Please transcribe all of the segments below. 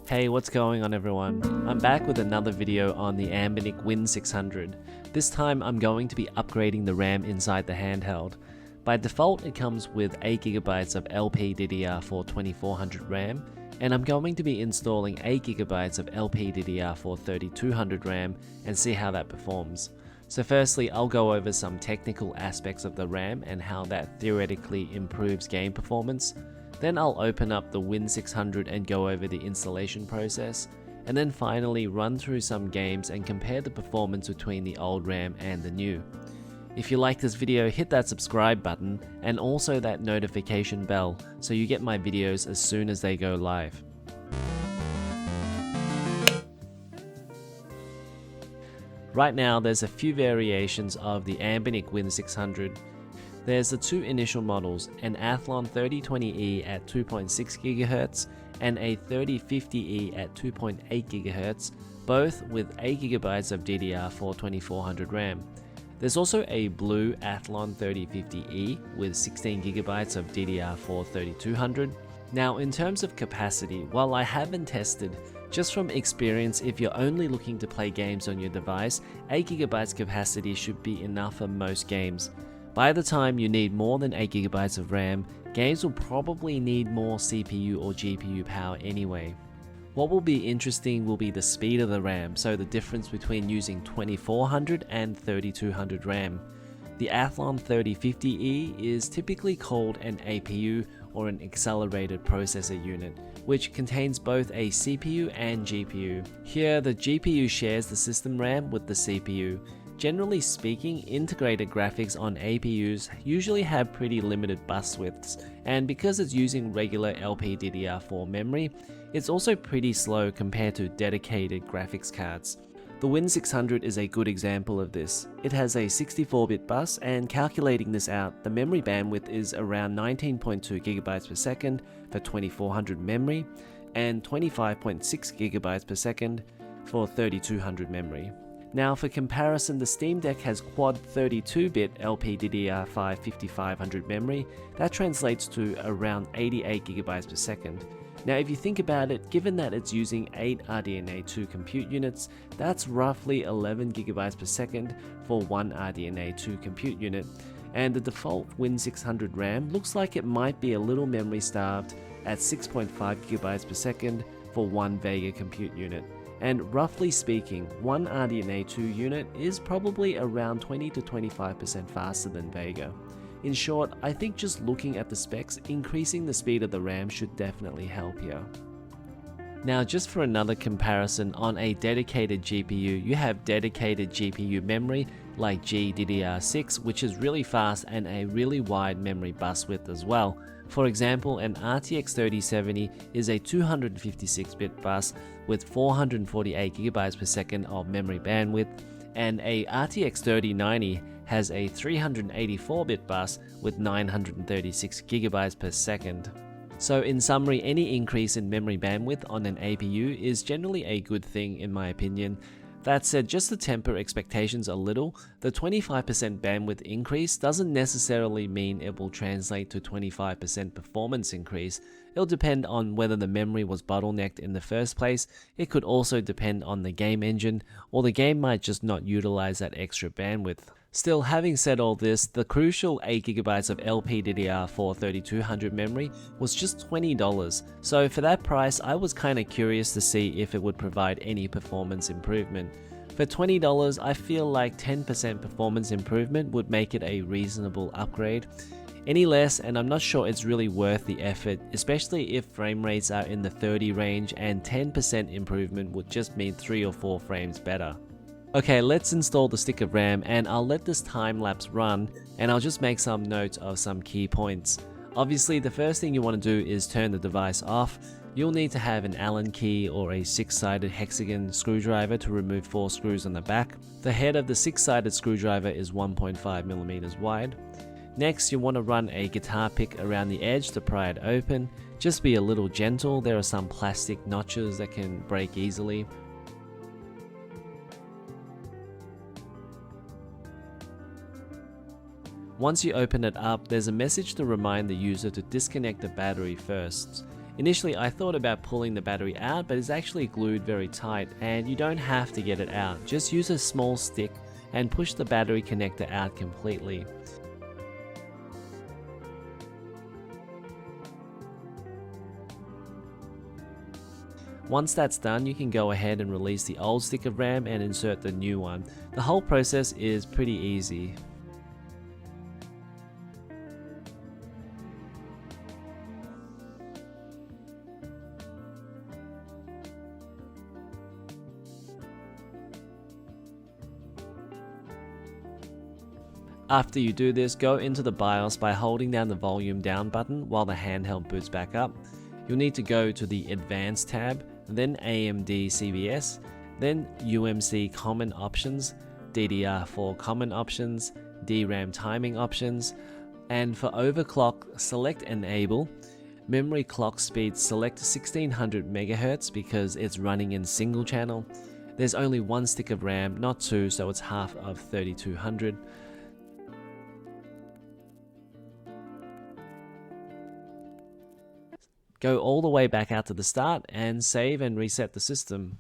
Hey, what's going on everyone? I'm back with another video on the Anbernic Win600. This time I'm going to be upgrading the RAM inside the handheld. By default it comes with 8GB of LPDDR4 2400 RAM, and I'm going to be installing 8GB of LPDDR4 3200 RAM and see how that performs. So firstly, I'll go over some technical aspects of the RAM and how that theoretically improves game performance. Then I'll open up the Win600 and go over the installation process, and then finally run through some games and compare the performance between the old RAM and the new. If you like this video, hit that subscribe button and also that notification bell so you get my videos as soon as they go live. Right now there's a few variations of the Anbernic Win600. There's the two initial models, an Athlon 3020E at 2.6 GHz and a 3050E at 2.8 GHz, both with 8GB of DDR4 2400 RAM. There's also a blue Athlon 3050E with 16GB of DDR4 3200. Now in terms of capacity, while I haven't tested, just from experience, if you're only looking to play games on your device, 8GB capacity should be enough for most games. By the time you need more than 8GB of RAM, games will probably need more CPU or GPU power anyway. What will be interesting will be the speed of the RAM, so the difference between using 2400 and 3200 RAM. The Athlon 3050E is typically called an APU or an accelerated processor unit, which contains both a CPU and GPU. Here the GPU shares the system RAM with the CPU. Generally speaking, integrated graphics on APUs usually have pretty limited bus widths, and because it's using regular LPDDR4 memory, it's also pretty slow compared to dedicated graphics cards. The Win600 is a good example of this. It has a 64-bit bus, and calculating this out, the memory bandwidth is around 19.2 GB per second for 2400 memory and 25.6 GB per second for 3200 memory. Now for comparison, the Steam Deck has quad 32-bit LPDDR5 5500 memory. That translates to around 88 GB per second. Now if you think about it, given that it's using 8 RDNA 2 compute units, that's roughly 11 GB per second for one RDNA 2 compute unit. And the default Win600 RAM looks like it might be a little memory starved at 6.5 GB per second for one Vega compute unit. And roughly speaking, one RDNA 2 unit is probably around 20 to 25% faster than Vega. In short, I think just looking at the specs, increasing the speed of the RAM should definitely help here. Now just for another comparison, on a dedicated GPU, you have dedicated GPU memory like GDDR6, which is really fast and a really wide memory bus width as well. For example, an RTX 3070 is a 256-bit bus with 448 GB per second of memory bandwidth, and a RTX 3090 has a 384-bit bus with 936 GB per second. So in summary, any increase in memory bandwidth on an APU is generally a good thing in my opinion. That said, just to temper expectations a little, the 25% bandwidth increase doesn't necessarily mean it will translate to 25% performance increase. It'll depend on whether the memory was bottlenecked in the first place. It could also depend on the game engine, or the game might just not utilize that extra bandwidth. Still, having said all this, the crucial 8GB of LPDDR4 3200 memory was just $20, so for that price I was kinda curious to see if it would provide any performance improvement. For $20, I feel like 10% performance improvement would make it a reasonable upgrade. Any less and I'm not sure it's really worth the effort, especially if frame rates are in the 30 range, and 10% improvement would just mean 3 or 4 frames better. Okay, let's install the stick of RAM, and I'll let this time lapse run and I'll just make some notes of some key points. Obviously the first thing you want to do is turn the device off. You'll need to have an Allen key or a 6-sided hexagon screwdriver to remove 4 screws on the back. The head of the 6-sided screwdriver is 1.5mm wide. Next, you want to run a guitar pick around the edge to pry it open. Just be a little gentle, there are some plastic notches that can break easily. Once you open it up, there's a message to remind the user to disconnect the battery first. Initially I thought about pulling the battery out, but it's actually glued very tight and you don't have to get it out. Just use a small stick and push the battery connector out completely. Once that's done, you can go ahead and release the old stick of RAM and insert the new one. The whole process is pretty easy. After you do this, go into the BIOS by holding down the volume down button while the handheld boots back up. You'll need to go to the Advanced tab, then AMD CBS, then UMC Common Options, DDR4 Common Options, DRAM Timing Options, and for overclock, select Enable. Memory clock speed, select 1600 MHz because it's running in single channel. There's only one stick of RAM, not two, so it's half of 3200. Go all the way back out to the start and save and reset the system.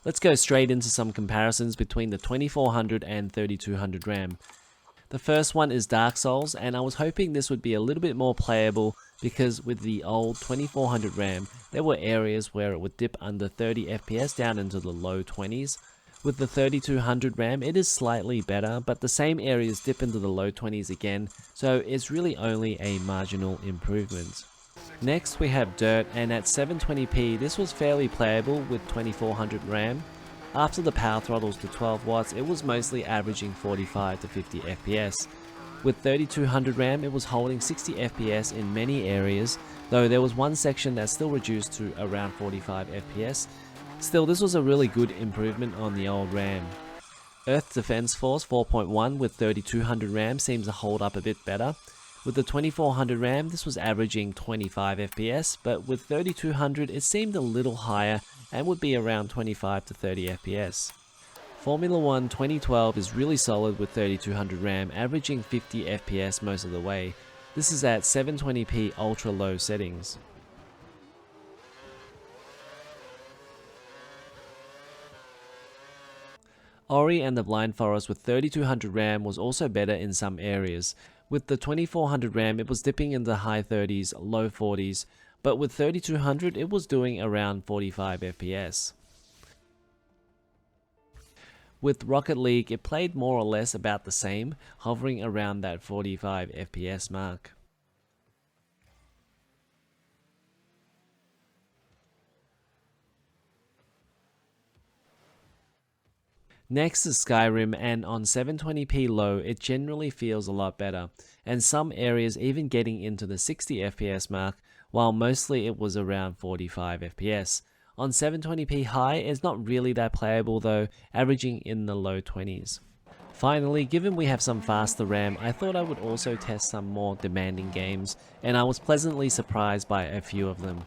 Let's go straight into some comparisons between the 2400 and 3200 RAM. The first one is Dark Souls, and I was hoping this would be a little bit more playable because with the old 2400 RAM, there were areas where it would dip under 30 FPS down into the low 20s. With the 3200 RAM, it is slightly better, but the same areas dip into the low 20s again, so it's really only a marginal improvement. Next we have Dirt, and at 720p this was fairly playable with 2400 RAM. After the power throttles to 12 watts it was mostly averaging 45 to 50 FPS. With 3200 RAM it was holding 60 FPS in many areas, though there was one section that still reduced to around 45 FPS. Still, this was a really good improvement on the old RAM. Earth Defense Force 4.1 with 3200 RAM seems to hold up a bit better. With the 2400 RAM, this was averaging 25 FPS, but with 3200 it seemed a little higher and would be around 25 to 30 FPS. Formula 1 2012 is really solid with 3200 RAM, averaging 50 FPS most of the way. This is at 720p ultra low settings. Ori and the Blind Forest with 3200 RAM was also better in some areas. With the 2400 RAM it was dipping in the high 30s, low 40s, but with 3200 it was doing around 45 FPS. With Rocket League it played more or less about the same, hovering around that 45 FPS mark. Next is Skyrim, and on 720p low it generally feels a lot better, and some areas even getting into the 60 FPS mark, while mostly it was around 45 FPS. On 720p high it's not really that playable though, averaging in the low 20s. Finally, given we have some faster RAM, I thought I would also test some more demanding games, and I was pleasantly surprised by a few of them.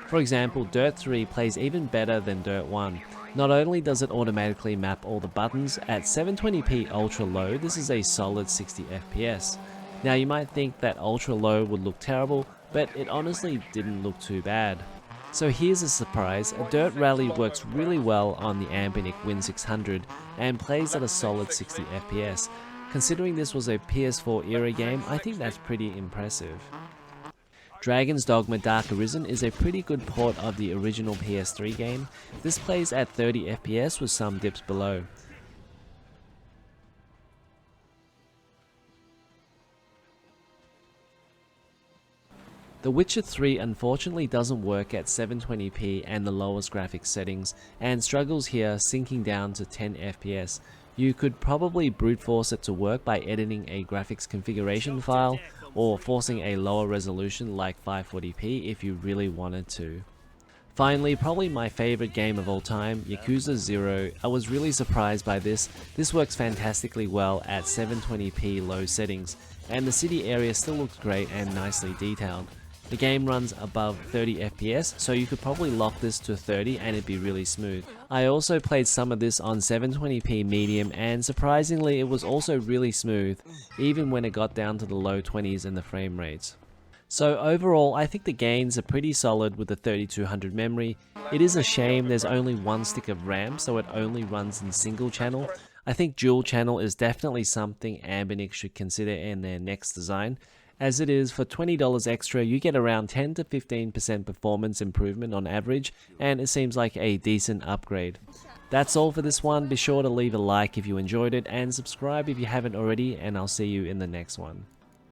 For example, Dirt 3 plays even better than Dirt 1. Not only does it automatically map all the buttons, at 720p ultra low this is a solid 60 FPS. Now you might think that ultra low would look terrible, but it honestly didn't look too bad. So here's a surprise, Dirt Rally works really well on the Anbernic Win600 and plays at a solid 60 FPS. Considering this was a PS4 era game, I think that's pretty impressive. Dragon's Dogma Dark Arisen is a pretty good port of the original PS3 game. This plays at 30 FPS with some dips below. The Witcher 3 unfortunately doesn't work at 720p and the lowest graphics settings, and struggles here, sinking down to 10 FPS. You could probably brute force it to work by editing a graphics configuration file, or forcing a lower resolution like 540p if you really wanted to. Finally, probably my favorite game of all time, Yakuza 0. I was really surprised by this. This works fantastically well at 720p low settings, and the city area still looks great and nicely detailed. The game runs above 30 FPS, so you could probably lock this to 30 and it'd be really smooth. I also played some of this on 720p medium, and surprisingly it was also really smooth, even when it got down to the low 20s in the frame rates. So overall, I think the gains are pretty solid with the 3200 memory. It is a shame there's only one stick of RAM, so it only runs in single channel. I think dual channel is definitely something Anbernic should consider in their next design. As it is, for $20 extra, you get around 10 to 15% performance improvement on average, and it seems like a decent upgrade. That's all for this one. Be sure to leave a like if you enjoyed it, and subscribe if you haven't already, and I'll see you in the next one.